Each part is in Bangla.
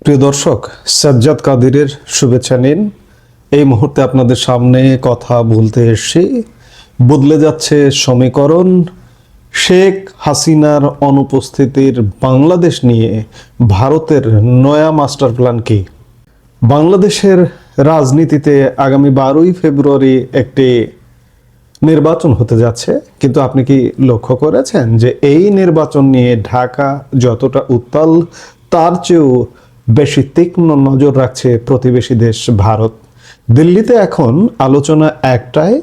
প্রিয় দর্শক, সাজ্জাদ কাদিরের শুভেচ্ছা নিন। এই মুহূর্তে আপনাদের সামনে কথা বলতে এসেছি। বদলে যাচ্ছে সমীকরণ। শেখ হাসিনার অনুপস্থিতির বাংলাদেশ নিয়ে ভারতের নয়া মাস্টার প্ল্যান কি? বাংলাদেশের রাজনীতিতে আগামী 12ই ফেব্রুয়ারি একটি নির্বাচন হতে যাচ্ছে, কিন্তু আপনি কি লক্ষ্য করেছেন যে এই নির্বাচন নিয়ে ঢাকা যতটা উত্তাল, তার চেয়েও বেশি তীক্ষ্ণ নজর রাখছে প্রতিবেশী দেশ ভারত। দিল্লিতে এখন আলোচনা একটাই,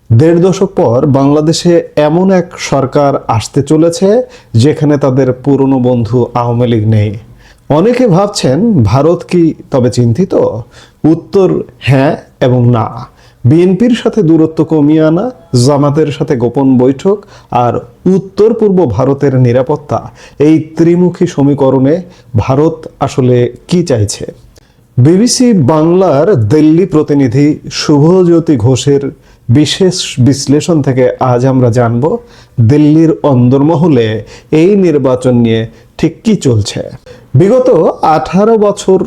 1.5 দশক পর বাংলাদেশে এমন এক সরকার আসতে চলেছে যেখানে তাদের পুরনো বন্ধু আওয়ামী লীগ নেই। অনেকে ভাবছেন ভারত কি তবে চিন্তিত? উত্তর হ্যাঁ এবং না। বিএনপির সাথে দূরত্ব কমিয়ে আনা, জামাতের সাথে গোপন বৈঠক আর উত্তর পূর্ব ভারতের নিরাপত্তা, এই ত্রিমুখী সমীকরণে ভারত আসলে কি চাইছে? বিবিসি বাংলার দিল্লি প্রতিনিধি শুভজ্যোতি ঘোষের বিশেষ বিশ্লেষণ থেকে আজ আমরা জানব দিল্লির অন্দরমহলে এই নির্বাচন নিয়ে ঠিক কি চলছে। বিগত 18 বছর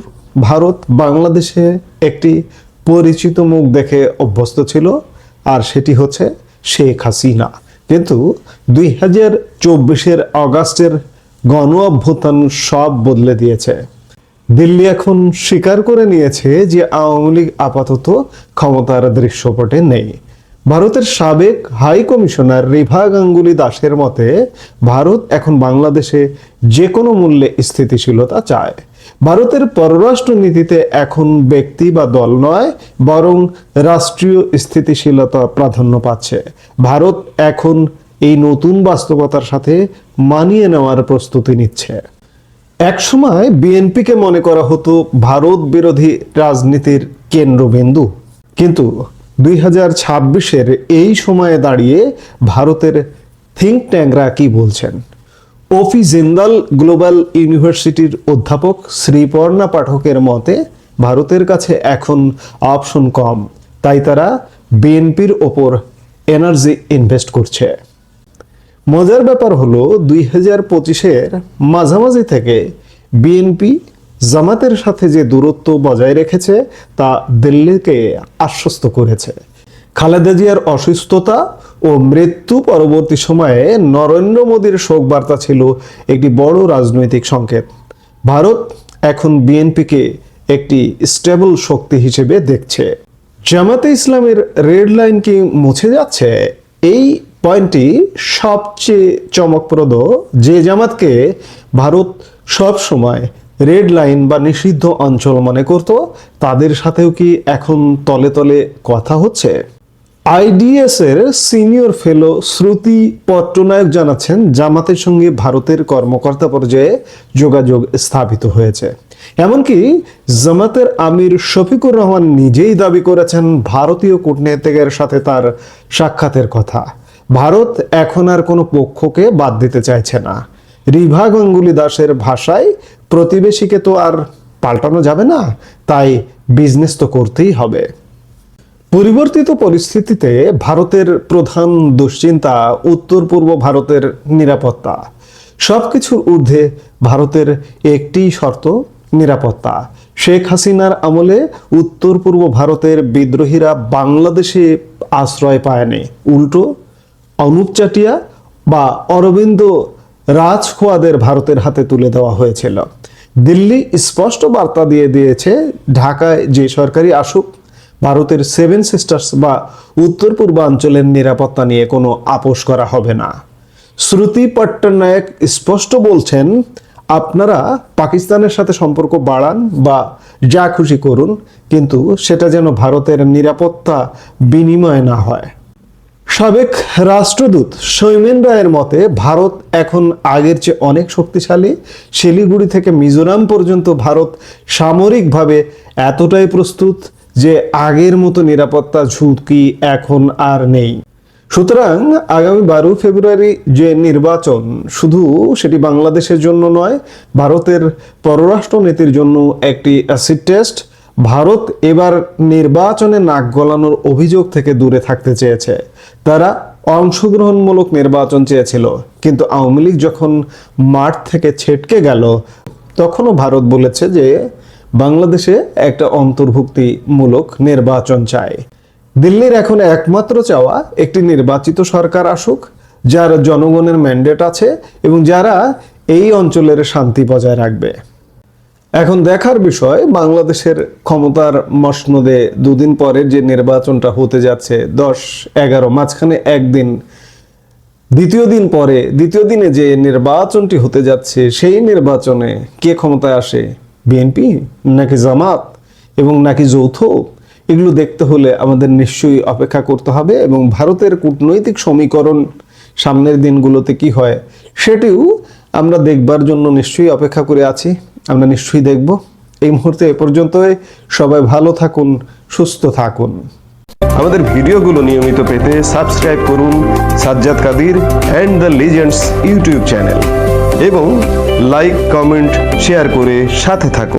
ভারত বাংলাদেশে একটি পরিচিত মুখ দেখে অভ্যস্ত ছিল, আর সেটি হচ্ছে শেখ হাসিনা। কিন্তু 2024-এর অগাস্টের গণ অভ্যুত্থান সব বদলে দিয়েছে। দিল্লি এখন স্বীকার করে নিয়েছে যে আওয়ামী লীগ আপাতত ক্ষমতার দৃশ্যপটে নেই। ভারতের সাবেক হাই কমিশনার রিভা গাঙ্গুলি দাসের মতে ভারত এখন বাংলাদেশে যে কোনো মূল্যে স্থিতিশীলতা চায়। ভারতের পররাষ্ট্র নীতিতে এখন ব্যক্তি বা দল নয়, বরং রাষ্ট্রীয় স্থিতিশীলতা প্রাধান্য পাচ্ছে। ভারত এখন এই নতুন বাস্তবতার সাথে মানিয়ে নেওয়ার প্রস্তুতি নিচ্ছে। একসময় বিএনপিকে মনে করা হতো ভারত বিরোধী রাজনীতির কেন্দ্রবিন্দু, কিন্তু 2026-এর এই সময়ে দাঁড়িয়ে ভারতের থিঙ্ক ট্যাঙ্করা কি বলছেন? ওপি জিন্দাল গ্লোবাল ইউনিভার্সিটির অধ্যাপক শ্রীপর্ণা পাঠকের মতে ভারতের কাছে এখন অপশন কম, তাই তারা বিএনপির ওপর এনার্জি ইনভেস্ট করছে। মজার ব্যাপার হলো 2025-এর মাঝামাঝি থেকে বিএনপি জামাতের সাথে যে দূরত্ব বজায় রেখেছে তা দিল্লিকে আশ্বস্ত করেছে। খালেদা জিয়ার অসুস্থতা ও মৃত্যু পরবর্তী সময়ে নরেন্দ্র মোদীর শোক বার্তা ছিল একটি বড় রাজনৈতিক সংকেত। ভারত এখন বিএনপিকে একটি স্টেবল শক্তি হিসেবে দেখছে। জামাতে ইসলামের রেড লাইন কি মুছে যাচ্ছে? এই পয়েন্টটি সবচেয়ে চমকপ্রদ। যে জামাতকে ভারত সব সময় রেড লাইন বা নিষিদ্ধ অঞ্চল মনে করত, তাদের সাথেও কি এখন তলে তলে কথা হচ্ছে? আইডিএস এর সিনিয়র ফেলো শ্রুতি পট্টনায়ক জানাচ্ছেন জামাতের সঙ্গে ভারতের কর্মকর্তা পর্যায়ে যোগাযোগ স্থাপিত হয়েছে। এমনকি জামাতের আমির শফিকুর রহমান নিজেই দাবি করেছেন ভারতীয় কূটনীতিকের সাথে তার সাক্ষাতের কথা। ভারত এখন আর কোনো পক্ষকে বাদ দিতে চাইছে না। রিভা গাঙ্গুলি দাসের ভাষায়, প্রতিবেশীকে তো আর পাল্টানো যাবে না, তাই বিজনেস তো করতেই হবে। পরিবর্তিত পরিস্থিতিতে ভারতের প্রধান দুশ্চিন্তা উত্তর পূর্ব ভারতের নিরাপত্তা। সবকিছুর ঊর্ধ্বে ভারতের একটি শর্ত, নিরাপত্তা। শেখ হাসিনার আমলে উত্তর পূর্ব ভারতের বিদ্রোহীরা বাংলাদেশে আশ্রয় পায়নি, উল্টো অনুপ চাটিয়া বা অরবিন্দ রাজখোয়াদের ভারতের হাতে তুলে দেওয়া হয়েছিল। দিল্লি স্পষ্ট বার্তা দিয়ে দিয়েছে ঢাকায় যে সরকারি আসুক, ভারতের 7 সিস্টার্স বা উত্তর পূর্বাঞ্চলের নিরাপত্তা নিয়ে কোনো আপোষ করা হবে না। শ্রুতি পট্টনায়ক স্পষ্ট বলছেন, আপনারা পাকিস্তানের সাথে সম্পর্ক বাড়ান বা যা খুশি করুন, কিন্তু সেটা যেন ভারতের নিরাপত্তা বিনিময় না হয়। সাবেক রাষ্ট্রদূত সৌমেন রায়ের মতে ভারত এখন আগের চেয়ে অনেক শক্তিশালী। শিলিগুড়ি থেকে মিজোরাম পর্যন্ত ভারত সামরিকভাবে এতটাই প্রস্তুত যে আগের মতো নিরাপত্তা ঝুঁকি এখন আর নেই। সুতরাং আগামী 12 ফেব্রুয়ারি যে নির্বাচন, শুধু সেটি বাংলাদেশের জন্য নয়, ভারতের পররাষ্ট্র নীতির জন্য একটি অ্যাসিড টেস্ট। ভারত এবার নির্বাচনে নাক গলানোর অভিযোগ থেকে দূরে থাকতে চেয়েছে। তারা অংশগ্রহণমূলক নির্বাচন চেয়েছিল, কিন্তু আওয়ামী লীগ যখন মাঠ থেকে ছিটকে গেল, তখনও ভারত বলেছে যে বাংলাদেশে একটা অন্তর্ভুক্তিমূলক নির্বাচন চায়। দিল্লির এখন একমাত্র চাওয়া একটি নির্বাচিত সরকার আসুক, যার জনগণের ম্যান্ডেট আছে এবং যারা এই অঞ্চলের শান্তি বজায় রাখবে। এখন দেখার বিষয়, বাংলাদেশের ক্ষমতার মসনদে দুদিন পরে যে নির্বাচনটা হতে যাচ্ছে, 10-11 মাঝখানে একদিন, দ্বিতীয় দিনে যে নির্বাচনটি হতে যাচ্ছে, সেই নির্বাচনে কে ক্ষমতায় আসে, বিএনপি নাকি জামাত এবং নাকি যৌথ, এগুলো দেখতে হলে আমাদের নিশ্চয়ই অপেক্ষা করতে হবে এবং ভারতের কূটনৈতিক সমীকরণ সামনের দিনগুলোতে কি হয় সেটিও আমরা দেখবার জন্য নিশ্চয়ই অপেক্ষা করে আছি। আমরা নিশ্চয়ই দেখব। এই মুহূর্তে এ পর্যন্তই। সবাই ভালো থাকুন, সুস্থ থাকুন। আমাদের ভিডিওগুলো নিয়মিত পেতে সাবস্ক্রাইব করুন Sajjad Kadir and the legends YouTube channel এবং লাইক, কমেন্ট, শেয়ার করে সাথে থাকুন।